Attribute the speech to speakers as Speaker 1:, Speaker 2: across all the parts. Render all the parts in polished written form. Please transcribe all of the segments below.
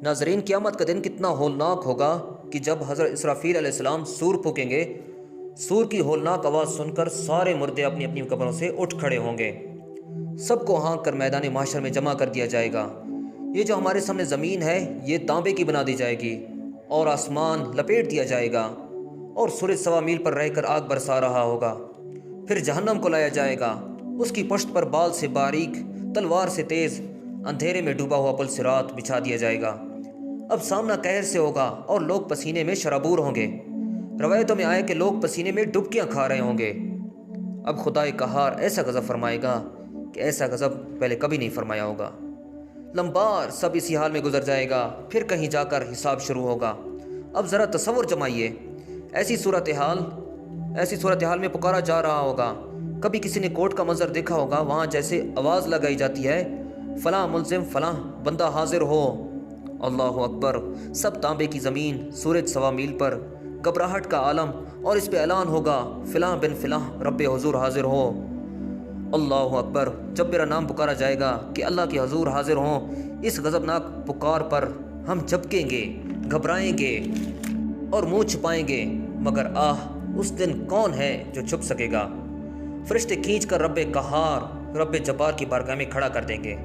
Speaker 1: ناظرین، قیامت کا دن کتنا ہولناک ہوگا کہ جب حضرت اسرافیل علیہ السلام سور پھونکیں گے، سور کی ہولناک آواز سن کر سارے مردے اپنی اپنی قبروں سے اٹھ کھڑے ہوں گے۔ سب کو ہانک کر میدان محشر میں جمع کر دیا جائے گا۔ یہ جو ہمارے سامنے زمین ہے یہ تانبے کی بنا دی جائے گی اور آسمان لپیٹ دیا جائے گا اور سورج سوا میل پر رہ کر آگ برسا رہا ہوگا۔ پھر جہنم کو لایا جائے گا، اس کی پشت پر بال سے باریک، تلوار سے تیز، اندھیرے میں ڈوبا ہوا پل صراط بچھا دیا جائے گا۔ اب سامنا قہر سے ہوگا اور لوگ پسینے میں شرابور ہوں گے۔ روایتوں میں آیا کہ لوگ پسینے میں ڈبکیاں کھا رہے ہوں گے۔ اب خدائے قہار ایسا غضب فرمائے گا کہ ایسا غضب پہلے کبھی نہیں فرمایا ہوگا۔ لمبار سب اسی حال میں گزر جائے گا، پھر کہیں جا کر حساب شروع ہوگا۔ اب ذرا تصور جمائیے، ایسی صورتحال میں پکارا جا رہا ہوگا۔ کبھی کسی نے کورٹ کا منظر دیکھا ہوگا، وہاں جیسے آواز لگائی جاتی ہے، فلاں ملزم فلاں بندہ حاضر ہو۔ اللہ اکبر! سب تانبے کی زمین، سورج سوا میل پر، گھبراہٹ کا عالم، اور اس پہ اعلان ہوگا، فلاں بن فلاں رب حضور حاضر ہو۔ اللہ اکبر! جب میرا نام پکارا جائے گا کہ اللہ کے حضور حاضر ہوں، اس غضبناک پکار پر ہم جھپکیں گے، گھبرائیں گے اور منہ چھپائیں گے، مگر اس دن کون ہے جو چھپ سکے گا؟ فرشتے کھینچ کر رب قہار، رب جبار کی بارگاہ میں کھڑا کر دیں گے۔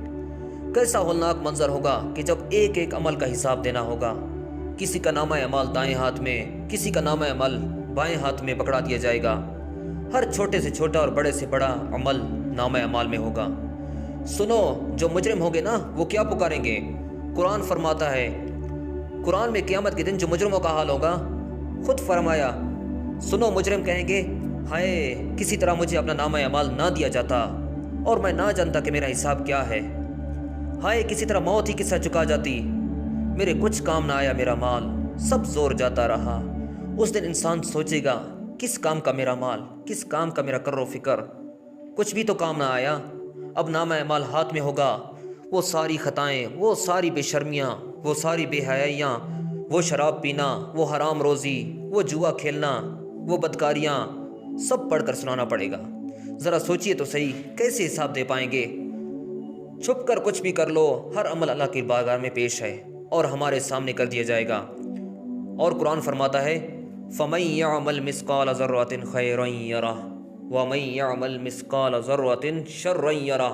Speaker 1: کیسا ہولناک منظر ہوگا کہ جب ایک ایک عمل کا حساب دینا ہوگا۔ کسی کا نامہ اعمال دائیں ہاتھ میں، کسی کا نامہ اعمال بائیں ہاتھ میں پکڑا دیا جائے گا۔ ہر چھوٹے سے چھوٹا اور بڑے سے بڑا عمل نامہ اعمال میں ہوگا۔ سنو، جو مجرم ہوں گے نا وہ کیا پکاریں گے؟ قرآن فرماتا ہے، قرآن میں قیامت کے دن جو مجرموں کا حال ہوگا، خود فرمایا، سنو مجرم کہیں گے، ہائے کسی طرح مجھے اپنا نامہ اعمال نہ دیا جاتا اور میں نہ جانتا کہ میرا حساب کیا ہے۔ ہائے کسی طرح موت ہی قصہ چکا جاتی، میرے کچھ کام نہ آیا میرا مال، سب زور جاتا رہا۔ اس دن انسان سوچے گا، کس کام کا میرا مال، کس کام کا میرا کر و فکر، کچھ بھی تو کام نہ آیا۔ اب نامہ اعمال ہاتھ میں ہوگا، وہ ساری خطائیں، وہ ساری بے شرمیاں، وہ ساری بے حیائیاں، وہ شراب پینا، وہ حرام روزی، وہ جوا کھیلنا، وہ بدکاریاں، سب پڑھ کر سنانا پڑے گا۔ ذرا سوچئے تو صحیح، کیسے حساب دے پائیں گے؟ چھپ کر کچھ بھی کر لو، ہر عمل اللہ کی بارگاہ میں پیش ہے اور ہمارے سامنے کر دیا جائے گا۔ اور قرآن فرماتا ہے، فَمَن يَعْمَلْ مِثْقَالَ ذَرَّةٍ خَيْرًا يَرَهُ وَمَن يَعْمَلْ مِثْقَالَ ذَرَّةٍ شَرًّا يَرَهُ۔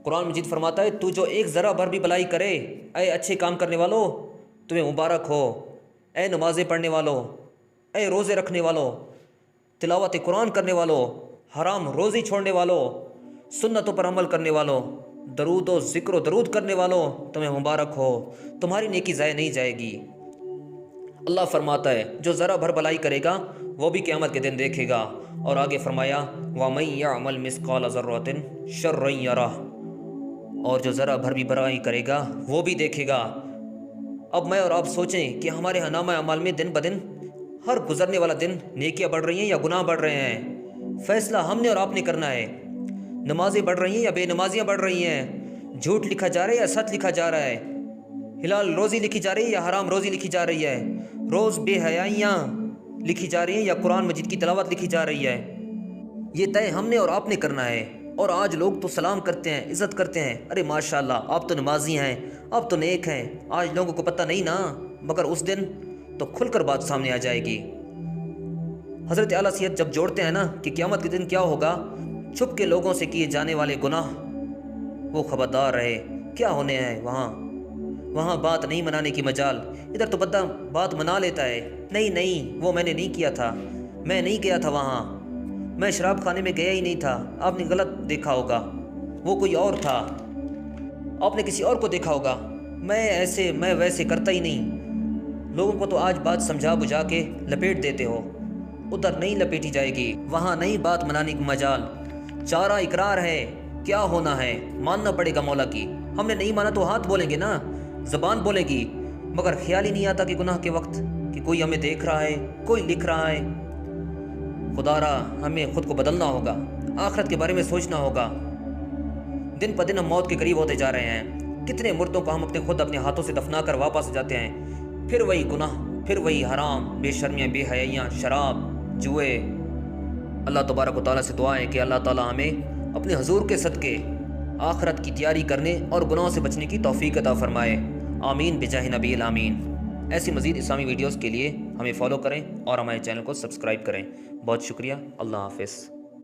Speaker 1: قرآن مجید فرماتا ہے، تو جو ایک ذرہ بھر بھی بلائی کرے، اے اچھے کام کرنے والو تمہیں مبارک ہو، اے نمازیں پڑھنے والو، اے روزے رکھنے والو، تلاوت قرآن کرنے والو، حرام روزی چھوڑنے والو، سنتوں پر عمل کرنے والو، درود و ذکر و درود کرنے والو، تمہیں مبارک ہو، تمہاری نیکی ضائع نہیں جائے گی۔ اللہ فرماتا ہے، جو ذرا بھر بلائی کرے گا وہ بھی قیامت کے دن دیکھے گا۔ اور آگے فرمایا، وَمَن يَعْمَلْ مِثْقَالَ ذَرَّةٍ شَرًّا يَرَهُ، اور جو ذرا بھر بھی برائی کرے گا وہ بھی دیکھے گا۔ اب میں اور آپ سوچیں کہ ہمارے نامہ اعمال میں دن بدن، ہر گزرنے والا دن، نیکیاں بڑھ رہی ہیں یا گناہ بڑھ رہے ہیں؟ فیصلہ ہم نے اور آپ نے کرنا ہے۔ نمازیں بڑھ رہی ہیں یا بے نمازیاں بڑھ رہی ہیں؟ جھوٹ لکھا جا رہا ہے یا سچ لکھا جا رہا ہے؟ حلال روزی لکھی جا رہی ہے یا حرام روزی لکھی جا رہی ہے؟ روز بے حیائیاں لکھی جا رہی ہیں یا قرآن مجید کی تلاوت لکھی جا رہی ہے؟ یہ طے ہم نے اور آپ نے کرنا ہے۔ اور آج لوگ تو سلام کرتے ہیں، عزت کرتے ہیں، ارے ماشاءاللہ آپ تو نمازی ہیں، آپ تو نیک ہیں۔ آج لوگوں کو پتہ نہیں نا، مگر اس دن تو کھل کر بات سامنے آ جائے گی۔ حضرت اعلیٰ سید جب جوڑتے ہیں نا کہ قیامت کے دن کیا ہوگا، چھپ کے لوگوں سے کیے جانے والے گناہ، وہ خبردار رہے کیا ہونے ہیں وہاں بات نہیں منانے کی مجال۔ ادھر تو بندہ بات منا لیتا ہے، نہیں وہ میں نے نہیں کیا تھا، میں نہیں گیا تھا وہاں، میں شراب خانے میں گیا ہی نہیں تھا، آپ نے غلط دیکھا ہوگا، وہ کوئی اور تھا، آپ نے کسی اور کو دیکھا ہوگا، میں ویسے کرتا ہی نہیں۔ لوگوں کو تو آج بات سمجھا بجھا کے لپیٹ دیتے ہو، ادھر نہیں لپیٹی جائے گی، وہاں نہیں بات منانے کی مجال۔ چارہ اقرار ہے، کیا ہونا ہے، ماننا پڑے گا مولا کی۔ ہم نے نہیں مانا تو ہاتھ بولیں گے نا، زبان بولے گی، مگر خیال ہی نہیں آتا کہ گناہ کے وقت کہ کوئی ہمیں دیکھ رہا ہے، کوئی لکھ رہا ہے۔ خدا را ہمیں خود کو بدلنا ہوگا، آخرت کے بارے میں سوچنا ہوگا۔ دن پہ دن ہم موت کے قریب ہوتے جا رہے ہیں۔ کتنے مردوں کو ہم خود اپنے ہاتھوں سے دفنا کر واپس جاتے ہیں، پھر وہی گناہ، پھر وہی حرام، بے شرمیاں، بے حیائیاں، شراب، جوئے۔ اللہ تبارک و تعالیٰ سے دعا ہے کہ اللہ تعالیٰ ہمیں اپنے حضور کے صدقے آخرت کی تیاری کرنے اور گناہوں سے بچنے کی توفیق عطا فرمائے۔ آمین بجاہ نبی الامین۔ ایسی مزید اسلامی ویڈیوز کے لیے ہمیں فالو کریں اور ہمارے چینل کو سبسکرائب کریں۔ بہت شکریہ، اللہ حافظ۔